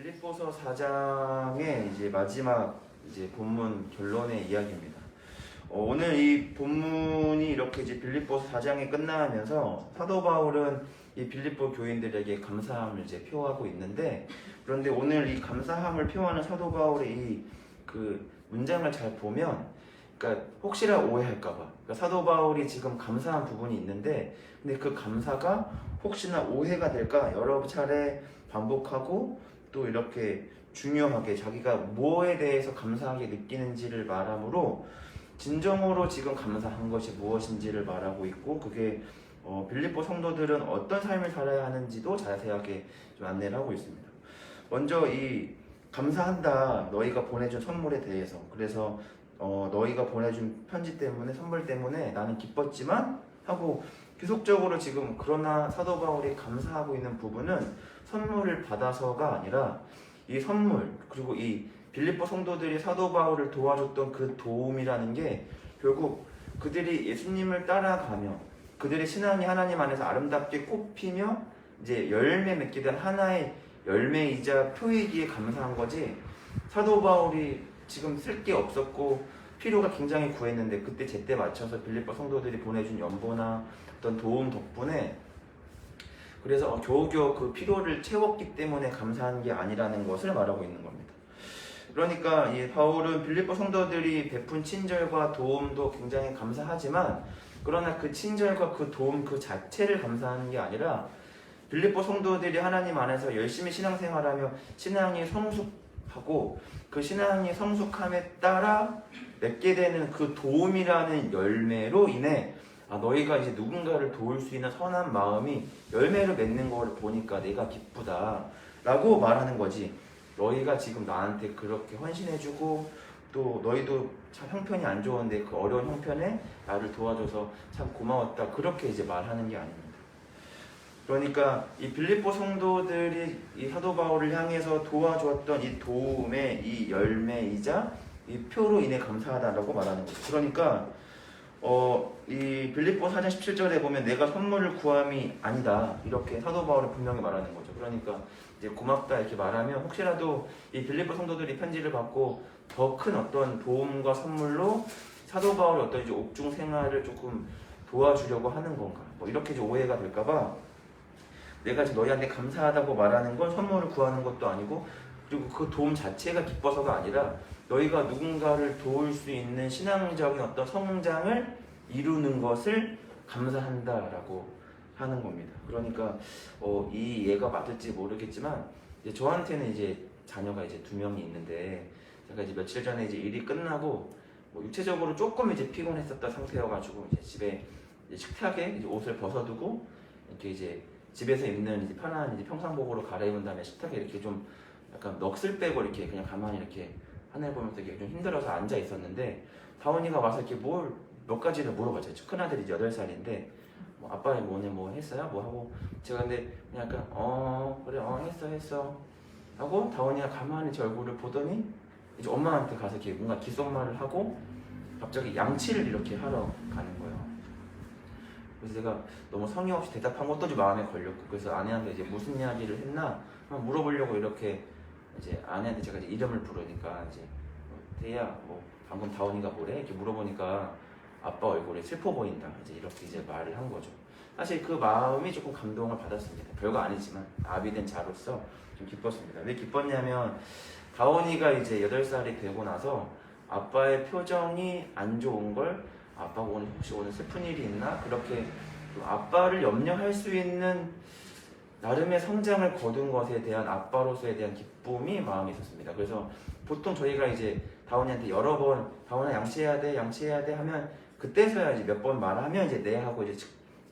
빌립보서 4장의 이제 마지막 이제 본문 결론의 이야기입니다. 오늘 이 본문이 이렇게 이제 빌립보서 4장에 끝나면서 사도 바울은 이 빌립보 교인들에게 감사함을 이제 표하고 있는데, 그런데 오늘 이 감사함을 표하는 사도 바울의 이 그 문장을 잘 보면, 그러니까 혹시나 오해할까봐, 그러니까 사도 바울이 지금 감사한 부분이 있는데, 근데 그 감사가 혹시나 오해가 될까 여러 차례 반복하고 또 이렇게 중요하게 자기가 뭐에 대해서 감사하게 느끼는지를 말하므로 진정으로 지금 감사한 것이 무엇인지를 말하고 있고, 그게 빌립보 성도들은 어떤 삶을 살아야 하는지도 자세하게 좀 안내를 하고 있습니다. 먼저 이 감사한다, 너희가 보내준 선물에 대해서. 그래서 너희가 보내준 편지 때문에, 선물 때문에 나는 기뻤지만 하고 계속적으로 지금, 그러나 사도 바울이 감사하고 있는 부분은 선물을 받아서가 아니라 이 선물, 그리고 이 빌립보 성도들이 사도 바울을 도와줬던 그 도움이라는 게 결국 그들이 예수님을 따라가며 그들의 신앙이 하나님 안에서 아름답게 꽃피며 이제 열매 맺게 된 하나의 열매이자 표이기에 감사한 거지, 사도 바울이 지금 쓸 게 없었고 필요가 굉장히 구했는데 그때 제때 맞춰서 빌립보 성도들이 보내준 연보나 어떤 도움 덕분에 그래서 겨우겨우 그 필요를 채웠기 때문에 감사한 게 아니라는 것을 말하고 있는 겁니다. 그러니까 이 바울은 빌립보 성도들이 베푼 친절과 도움도 굉장히 감사하지만, 그러나 그 친절과 그 도움 그 자체를 감사하는 게 아니라 빌립보 성도들이 하나님 안에서 열심히 신앙생활하며 신앙이 성숙하고 그 신앙이 성숙함에 따라 맺게 되는 그 도움이라는 열매로 인해 너희가 이제 누군가를 도울 수 있는 선한 마음이 열매를 맺는 걸 보니까 내가 기쁘다 라고 말하는 거지, 너희가 지금 나한테 그렇게 헌신해주고 또 너희도 참 형편이 안 좋은데 그 어려운 형편에 나를 도와줘서 참 고마웠다, 그렇게 이제 말하는 게 아닙니다. 그러니까 이 빌립보 성도들이 이 사도 바울을 향해서 도와주었던 이 도움의 이 열매이자 이 표로 인해 감사하다라고 말하는 거죠. 그러니까 이 빌립보 4장 17절에 보면 내가 선물을 구함이 아니다, 이렇게 사도 바울은 분명히 말하는 거죠. 그러니까 이제 고맙다 이렇게 말하면 혹시라도 이 빌립보 성도들이 편지를 받고 더 큰 어떤 도움과 선물로 사도 바울의 어떤 이제 옥중 생활을 조금 도와주려고 하는 건가, 뭐 이렇게 이제 오해가 될까봐 내가 지금 너희한테 감사하다고 말하는 건 선물을 구하는 것도 아니고, 그리고 그 도움 자체가 기뻐서가 아니라 너희가 누군가를 도울 수 있는 신앙적인 어떤 성장을 이루는 것을 감사한다라고 하는 겁니다. 그러니까 이 예가 맞을지 모르겠지만 이제 저한테는 이제 자녀가 이제 2명이 있는데, 제가 이제 며칠 전에 이제 일이 끝나고 뭐 육체적으로 조금 이제 피곤했었던 상태여가지고 이제 집에 이제 식탁에 이제 옷을 벗어두고 이렇게 이제 집에서 입는 이제 편한 이제 평상복으로 갈아입은 다음에 식탁에 이렇게 좀 약간 넋을 빼고 이렇게 그냥 가만히 이렇게 하늘 보면서 이렇게 좀 힘들어서 앉아 있었는데, 다원이가 와서 이렇게 몇 가지를 물어봤죠. 큰아들이 이제 8살인데 뭐 아빠 오늘 뭐 했어요? 뭐 하고, 제가 근데 그냥 약간 그래 했어 하고 다원이가 가만히 제 얼굴을 보더니 이제 엄마한테 가서 이렇게 뭔가 귓속말을 하고 갑자기 양치를 이렇게 하러 가는 거예요. 그래서 제가 너무 성의 없이 대답한 것도 좀 마음에 걸렸고, 그래서 아내한테 이제 무슨 이야기를 했나 한번 물어보려고 이렇게 이제 아내한테 제가 이제 이름을 부르니까 이제 대야 뭐 방금 다원이가 뭐래? 이렇게 물어보니까 아빠 얼굴에 슬퍼 보인다, 이제 이렇게 이제 말을 한 거죠. 사실 그 마음이 조금 감동을 받았습니다. 별거 아니지만 아비된 자로서 좀 기뻤습니다. 왜 기뻤냐면 다원이가 이제 8살이 되고 나서 아빠의 표정이 안 좋은 걸, 아빠가 혹시 오늘 슬픈 일이 있나? 그렇게 아빠를 염려할 수 있는 나름의 성장을 거둔 것에 대한 아빠로서에 대한 기쁨이 마음에 있었습니다. 그래서 보통 저희가 이제 다원이한테 여러 번 다원아 양치해야 돼 하면 그때서야 이제 몇 번 말하면 이제 네 하고 이제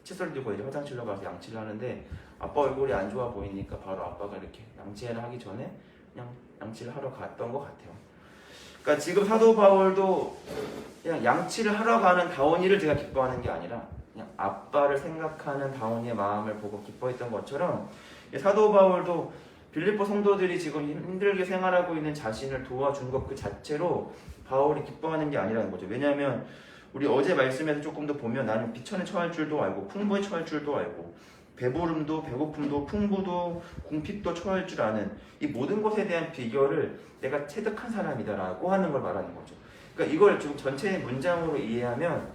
칫솔 들고 이제 화장실로 가서 양치를 하는데, 아빠 얼굴이 안 좋아 보이니까 바로 아빠가 이렇게 양치해라 하기 전에 그냥 양치를 하러 갔던 것 같아요. 그러니까 지금 사도 바울도 그냥 양치를 하러 가는 다원이를 제가 기뻐하는 게 아니라 그냥 아빠를 생각하는 다원이의 마음을 보고 기뻐했던 것처럼, 사도 바울도 빌립보 성도들이 지금 힘들게 생활하고 있는 자신을 도와준 것 그 자체로 바울이 기뻐하는 게 아니라는 거죠. 왜냐하면 우리 어제 말씀에서 조금 더 보면 나는 비천에 처할 줄도 알고 풍부에 처할 줄도 알고 배부름도 배고픔도 풍부도 궁핍도 처할 줄 아는 이 모든 것에 대한 비결을 내가 체득한 사람이다라고 하는 걸 말하는 거죠. 그러니까 이걸 좀 전체 문장으로 이해하면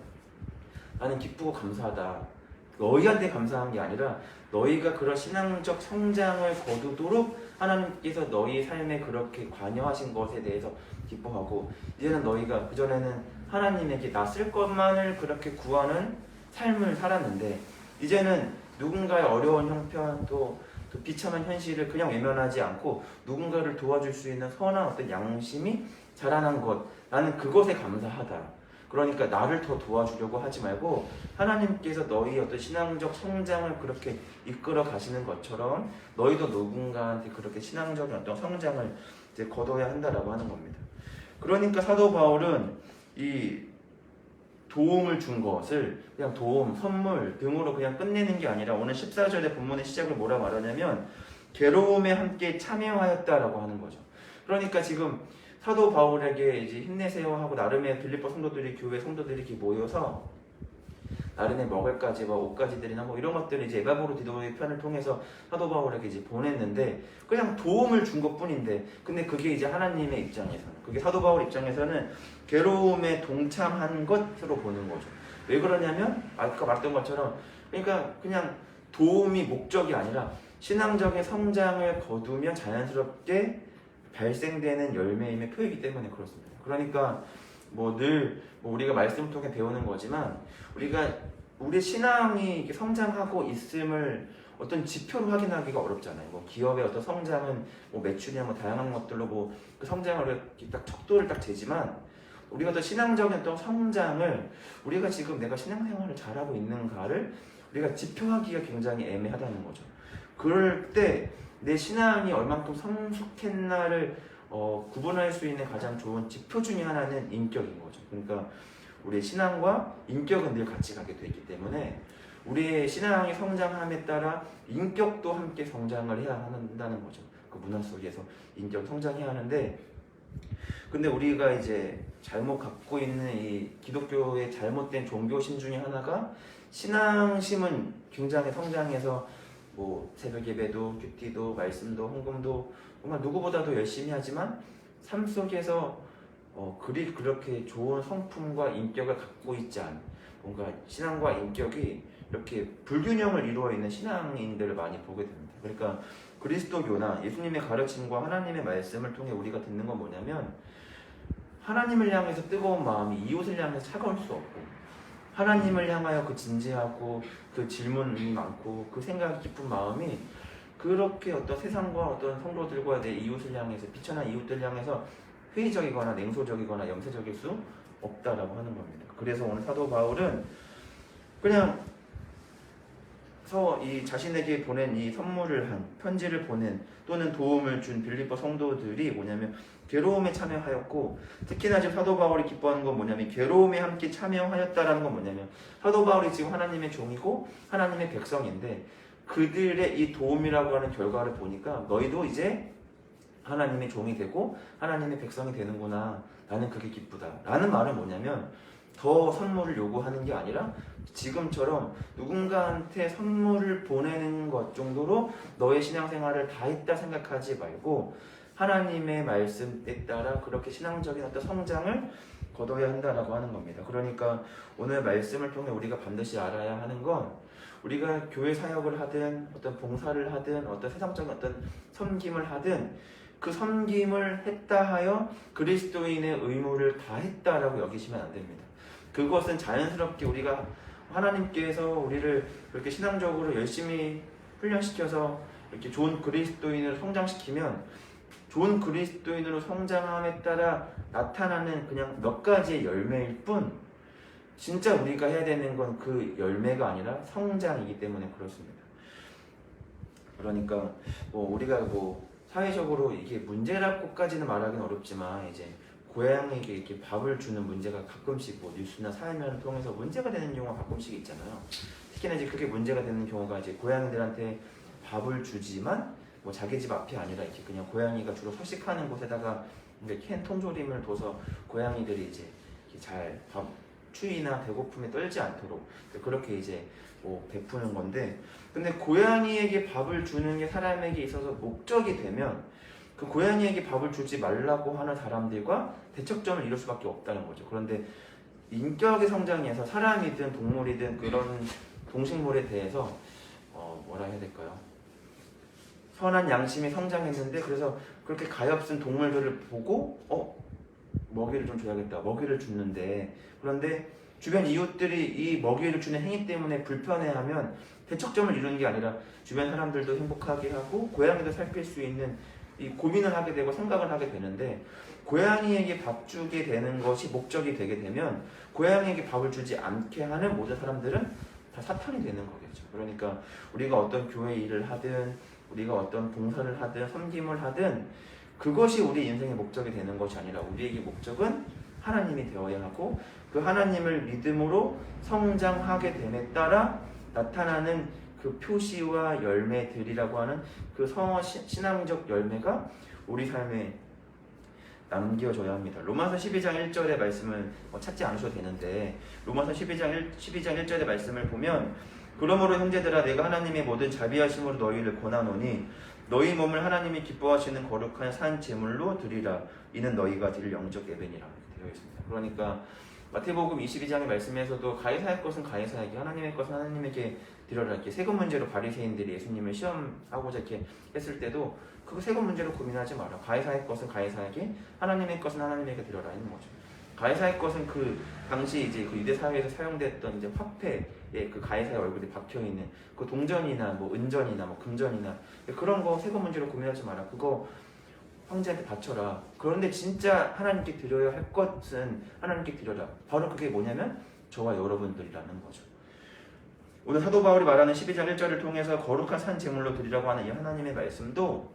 나는 기쁘고 감사하다. 너희한테 감사한 게 아니라 너희가 그런 신앙적 성장을 거두도록 하나님께서 너희 삶에 그렇게 관여하신 것에 대해서 기뻐하고, 이제는 너희가 그전에는 하나님에게 나 쓸 것만을 그렇게 구하는 삶을 살았는데 이제는 누군가의 어려운 형편 또 비참한 현실을 그냥 외면하지 않고 누군가를 도와줄 수 있는 선한 어떤 양심이 자라난 것, 나는 그것에 감사하다. 그러니까 나를 더 도와주려고 하지 말고 하나님께서 너희 어떤 신앙적 성장을 그렇게 이끌어 가시는 것처럼 너희도 누군가한테 그렇게 신앙적인 어떤 성장을 이제 거둬야 한다라고 하는 겁니다. 그러니까 사도 바울은 이 도움을 준 것을 그냥 도움, 선물 등으로 그냥 끝내는 게 아니라 오늘 14절의 본문의 시작을 뭐라 말하냐면 괴로움에 함께 참여하였다라고 하는 거죠. 그러니까 지금 사도 바울에게 이제 힘내세요 하고 나름의 빌립보 성도들이, 교회 성도들이 이렇게 모여서 나름의 먹을까지 옷가지들이나 이런 것들을 이제 에바브로 디도의 편을 통해서 사도 바울에게 이제 보냈는데 그냥 도움을 준 것뿐인데, 근데 그게 이제 하나님의 입장에서는, 그게 사도 바울 입장에서는 괴로움에 동참한 것으로 보는 거죠. 왜 그러냐면 아까 말했던 것처럼 그러니까 그냥 도움이 목적이 아니라 신앙적인 성장을 거두며 자연스럽게 발생되는 열매임의 표이기 때문에 그렇습니다. 그러니까 늘 우리가 말씀을 통해 배우는 거지만 우리가 우리 신앙이 성장하고 있음을 어떤 지표로 확인하기가 어렵잖아요. 기업의 어떤 성장은 매출이나 다양한 것들로 그 성장을 이렇게 딱 척도를 딱 재지만 우리가 또 신앙적인 어떤 성장을 우리가 지금 내가 신앙생활을 잘하고 있는가를 우리가 지표하기가 굉장히 애매하다는 거죠. 그럴 때 내 신앙이 얼만큼 성숙했나를 구분할 수 있는 가장 좋은 지표 중에 하나는 인격인 거죠. 그러니까 우리의 신앙과 인격은 늘 같이 가게 되기 때문에 우리의 신앙이 성장함에 따라 인격도 함께 성장을 해야 한다는 거죠. 그 문화 속에서 인격 성장해야 하는데, 근데 우리가 이제 잘못 갖고 있는 이 기독교의 잘못된 종교심 중에 하나가 신앙심은 굉장히 성장해서 새벽 예배도 큐티도 말씀도 헌금도 정말 누구보다도 열심히 하지만 삶 속에서 그렇게 좋은 성품과 인격을 갖고 있지 않은, 뭔가 신앙과 인격이 이렇게 불균형을 이루어 있는 신앙인들을 많이 보게 됩니다. 그러니까 그리스도교나 예수님의 가르침과 하나님의 말씀을 통해 우리가 듣는 건 뭐냐면 하나님을 향해서 뜨거운 마음이 이웃을 향해서 차가울 수 없고, 하나님을 향하여 그 진지하고 그 질문이 많고 그 생각이 깊은 마음이 그렇게 어떤 세상과 어떤 성도들과 내 이웃을 향해서, 비천한 이웃들 향해서 회의적이거나 냉소적이거나 염세적일 수 없다라고 하는 겁니다. 그래서 오늘 사도 바울은 그냥 이 자신에게 보낸 이 선물을 한 편지를 보낸 또는 도움을 준 빌립보 성도들이 뭐냐면 괴로움에 참여하였고, 특히나 지금 사도 바울이 기뻐하는 건 뭐냐면 괴로움에 함께 참여하였다라는 건 뭐냐면 사도 바울이 지금 하나님의 종이고 하나님의 백성인데 그들의 이 도움이라고 하는 결과를 보니까 너희도 이제 하나님의 종이 되고 하나님의 백성이 되는구나, 나는 그게 기쁘다 라는 말은 뭐냐면 더 선물을 요구하는 게 아니라 지금처럼 누군가한테 선물을 보내는 것 정도로 너의 신앙생활을 다 했다 생각하지 말고 하나님의 말씀에 따라 그렇게 신앙적인 어떤 성장을 거둬야 한다라고 하는 겁니다. 그러니까 오늘 말씀을 통해 우리가 반드시 알아야 하는 건 우리가 교회 사역을 하든 어떤 봉사를 하든 어떤 세상적인 어떤 섬김을 하든 그 섬김을 했다 하여 그리스도인의 의무를 다 했다라고 여기시면 안 됩니다. 그것은 자연스럽게 우리가 하나님께서 우리를 그렇게 신앙적으로 열심히 훈련시켜서 이렇게 좋은 그리스도인으로 성장시키면 좋은 그리스도인으로 성장함에 따라 나타나는 그냥 몇 가지의 열매일 뿐, 진짜 우리가 해야 되는 건 그 열매가 아니라 성장이기 때문에 그렇습니다. 그러니까 우리가 사회적으로 이게 문제라고까지는 말하기는 어렵지만 이제 고양이에게 이렇게 밥을 주는 문제가 가끔씩 뉴스나 사회면을 통해서 문제가 되는 경우가 가끔씩 있잖아요. 특히나 이제 그게 문제가 되는 경우가 이제 고양이들한테 밥을 주지만 자기 집 앞이 아니라 이렇게 그냥 고양이가 주로 서식하는 곳에다가 캔 통조림을 둬서 고양이들이 이제 잘 추위나 배고픔에 떨지 않도록 그렇게 이제 뭐 베푸는 건데, 근데 고양이에게 밥을 주는 게 사람에게 있어서 목적이 되면 그 고양이에게 밥을 주지 말라고 하는 사람들과 대척점을 이룰 수밖에 없다는 거죠. 그런데 인격의 성장에서 사람이든 동물이든 그런 동식물에 대해서 뭐라 해야 될까요? 선한 양심이 성장했는데, 그래서 그렇게 가엾은 동물들을 보고 먹이를 좀 줘야겠다, 먹이를 줬는데, 그런데 주변 이웃들이 이 먹이를 주는 행위 때문에 불편해하면 대척점을 이루는 게 아니라 주변 사람들도 행복하게 하고 고양이도 살필 수 있는 이 고민을 하게 되고 생각을 하게 되는데, 고양이에게 밥 주게 되는 것이 목적이 되게 되면 고양이에게 밥을 주지 않게 하는 모든 사람들은 다 사탄이 되는 거겠죠. 그러니까 우리가 어떤 교회 일을 하든 우리가 어떤 봉사를 하든 섬김을 하든 그것이 우리 인생의 목적이 되는 것이 아니라 우리에게 목적은 하나님이 되어야 하고, 그 하나님을 믿음으로 성장하게 됨에 따라 나타나는 그 표시와 열매들이라고 하는 그 신앙적 열매가 우리 삶에 남겨져야 합니다. 로마서 12장 1절의 말씀을 찾지 않으셔도 되는데, 로마서 12장 1절의 말씀을 보면, 그러므로 형제들아 내가 하나님의 모든 자비하심으로 너희를 권하노니 너희 몸을 하나님이 기뻐하시는 거룩한 산 제물로 드리라. 이는 너희가 드릴 영적 예배니라 되어 있습니다. 그러니까 마태복음 22장의 말씀에서도 가이사의 것은 가이사에게, 하나님의 것은 하나님에게 드려라, 이렇게 세금 문제로 바리새인들이 예수님을 시험하고자 이렇게 했을 때도 그 세금 문제로 고민하지 마라. 가이사의 것은 가이사에게, 하나님의 것은 하나님에게 드려라 하는 거죠. 가이사의 것은 그 당시 이제 그 유대 사회에서 사용됐던 이제 화폐에 그 가이사의 얼굴이 박혀 있는 그 동전이나 뭐 은전이나 뭐 금전이나 그런 거 세금 문제로 고민하지 마라. 그거 황제한테 바쳐라. 그런데 진짜 하나님께 드려야 할 것은 하나님께 드려라. 바로 그게 뭐냐면 저와 여러분들이라는 거죠. 오늘 사도 바울이 말하는 12장 1절을 통해서 거룩한 산 제물로 드리라고 하는 이 하나님의 말씀도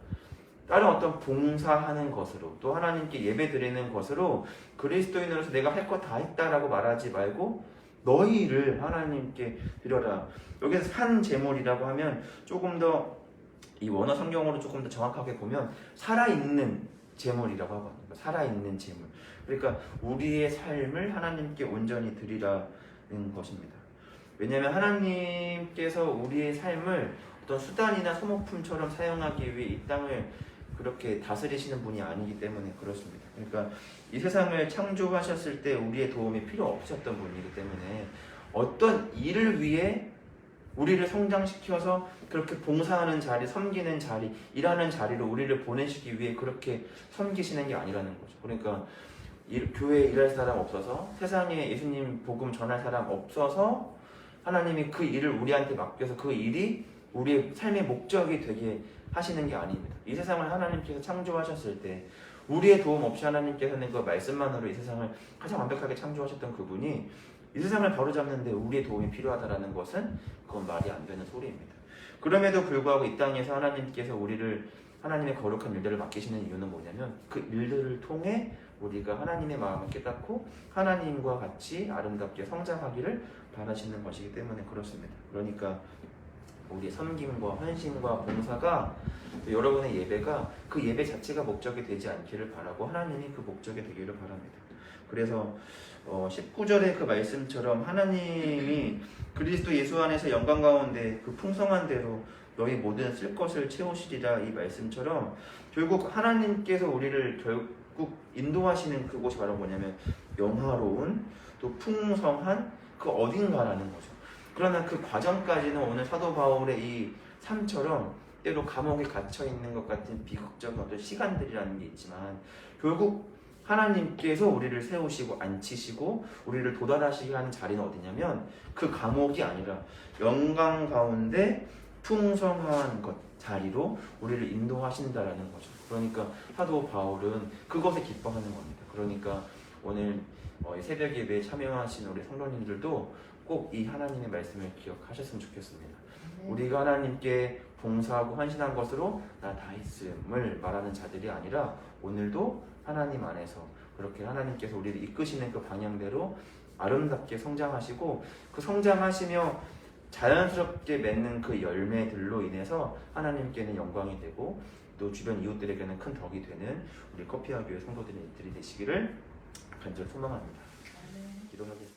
다른 어떤 봉사하는 것으로, 또 하나님께 예배 드리는 것으로 그리스도인으로서 내가 할 것 다 했다라고 말하지 말고 너희를 하나님께 드려라. 여기서 산 제물이라고 하면 조금 더 이 원어 성경으로 조금 더 정확하게 보면 살아있는 제물이라고 하거든요. 살아있는 제물. 그러니까 우리의 삶을 하나님께 온전히 드리라는 것입니다. 왜냐하면 하나님께서 우리의 삶을 어떤 수단이나 소모품처럼 사용하기 위해 이 땅을 그렇게 다스리시는 분이 아니기 때문에 그렇습니다. 그러니까 이 세상을 창조하셨을 때 우리의 도움이 필요 없으셨던 분이기 때문에 어떤 일을 위해 우리를 성장시켜서 그렇게 봉사하는 자리, 섬기는 자리, 일하는 자리로 우리를 보내시기 위해 그렇게 섬기시는 게 아니라는 거죠. 그러니까 교회에 일할 사람 없어서, 세상에 예수님 복음 전할 사람 없어서 하나님이 그 일을 우리한테 맡겨서 그 일이 우리의 삶의 목적이 되게 하시는 게 아닙니다. 이 세상을 하나님께서 창조하셨을 때 우리의 도움 없이 하나님께서는 그 말씀만으로 이 세상을 가장 완벽하게 창조하셨던 그분이 이 세상을 바로잡는데 우리의 도움이 필요하다는 것은 그건 말이 안 되는 소리입니다. 그럼에도 불구하고 이 땅에서 하나님께서 우리를 하나님의 거룩한 일들을 맡기시는 이유는 뭐냐면 그 일들을 통해 우리가 하나님의 마음을 깨닫고 하나님과 같이 아름답게 성장하기를 바라시는 것이기 때문에 그렇습니다. 그러니까 우리의 섬김과 헌신과 봉사가, 여러분의 예배가 그 예배 자체가 목적이 되지 않기를 바라고 하나님이 그 목적이 되기를 바랍니다. 그래서 19절의 그 말씀처럼 하나님이 그리스도 예수 안에서 영광 가운데 그 풍성한 대로 너희 모든 쓸 것을 채우시리라, 이 말씀처럼 결국 하나님께서 우리를 결국 인도하시는 그곳이 바로 뭐냐면 영화로운 또 풍성한 그 어딘가라는 거죠. 그러나 그 과정까지는 오늘 사도 바울의 이 삶처럼 때로 감옥에 갇혀 있는 것 같은 비극적인 어떤 시간들이라는 게 있지만, 결국 하나님께서 우리를 세우시고 앉히시고 우리를 도달하시게 하는 자리는 어디냐면 그 감옥이 아니라 영광 가운데 풍성한 것 자리로 우리를 인도하신다라는 거죠. 그러니까 사도 바울은 그것에 기뻐하는 겁니다. 그러니까 오늘 새벽 예배에 참여하신 우리 성도님들도 꼭 이 하나님의 말씀을 기억하셨으면 좋겠습니다. 우리가 하나님께 봉사하고 헌신한 것으로 나 다 했음을 말하는 자들이 아니라 오늘도 하나님 안에서 그렇게 하나님께서 우리를 이끄시는 그 방향대로 아름답게 성장하시고, 그 성장하시며 자연스럽게 맺는 그 열매들로 인해서 하나님께는 영광이 되고 또 주변 이웃들에게는 큰 덕이 되는 우리 커피와 교회 성도들이 되시기를 간절히 소망합니다. 기도하겠습니다.